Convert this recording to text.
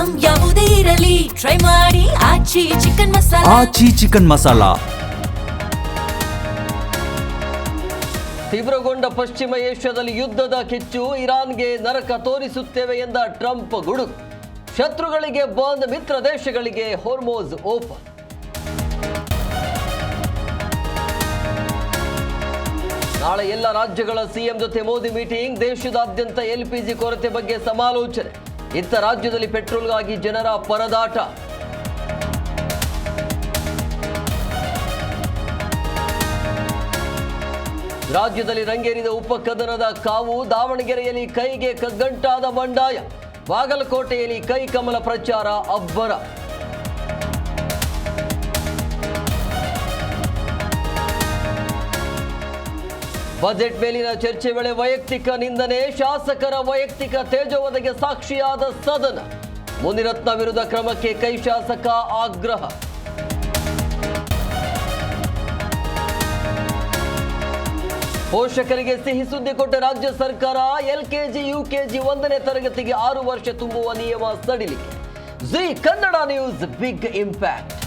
Item ಯಾವುದೇ ಇರಲಿ try ಮಾಡಿ ಆಚಿ ಚಿಕನ್ ಮಸಾಲಾ. ಆಚಿ ಚಿಕನ್ ಮಸಾಲಾ. ತೀವ್ರಗೊಂಡ ಪಶ್ಚಿಮ ಏಷ್ಯಾದಲ್ಲಿ ಯುದ್ಧದ ಕಿಚ್ಚು, ಇರಾನ್ಗೆ ನರಕ ತೋರಿಸುತ್ತೇವೆ ಎಂದ ಟ್ರಂಪ್ ಗುಡುಗು. ಶತ್ರುಗಳಿಗೆ ಬಂದ್, ಮಿತ್ರ ದೇಶಗಳಿಗೆ ಹೊರ್ಮೋಜ್ ಓಪನ್. ನಾಳೆ ಎಲ್ಲ ರಾಜ್ಯಗಳ ಸಿಎಂ ಜೊತೆ ಮೋದಿ ಮೀಟಿಂಗ್. ದೇಶದಾದ್ಯಂತ ಎಲ್ಪಿಜಿ ಕೊರತೆ ಬಗ್ಗೆ ಸಮಾಲೋಚನೆ. ಇತ್ತ ರಾಜ್ಯದಲ್ಲಿ ಪೆಟ್ರೋಲ್ಗಾಗಿ ಜನರ ಪರದಾಟ. ರಾಜ್ಯದಲ್ಲಿ ರಂಗೇರಿದ ಉಪಕದನದ ಕಾವು. ದಾವಣಗೆರೆಯಲ್ಲಿ ಕೈಗೆ ಕಗ್ಗಂಟಾದ ಬಂಡಾಯ. ಬಾಗಲಕೋಟೆಯಲ್ಲಿ ಕೈ ಕಮಲ ಪ್ರಚಾರ ಅಬ್ಬರ. ಬಜೆಟ್ ಮೇಲಿನ ಚರ್ಚೆ ವೇಳೆ ವೈಯಕ್ತಿಕ ನಿಂದನೆ. ಶಾಸಕರ ವೈಯಕ್ತಿಕ ತೇಜೋವಧೆಗೆ ಸಾಕ್ಷಿಯಾದ ಸದನ. ಮುನಿರತ್ನ ವಿರುದ್ಧ ಕ್ರಮಕ್ಕೆ ಕೈ ಶಾಸಕ ಆಗ್ರಹ. ಪೋಷಕರಿಗೆ ಸಿಹಿ ಸುದ್ದಿ ಕೊಟ್ಟ ರಾಜ್ಯ ಸರ್ಕಾರ. ಎಲ್ಕೆಜಿ ಯುಕೆಜಿ 1ನೇ ತರಗತಿಗೆ 6 ವರ್ಷ ತುಂಬುವ ನಿಯಮ ಸಡಿಲಿಕೆ. Zee Kannada news big impact.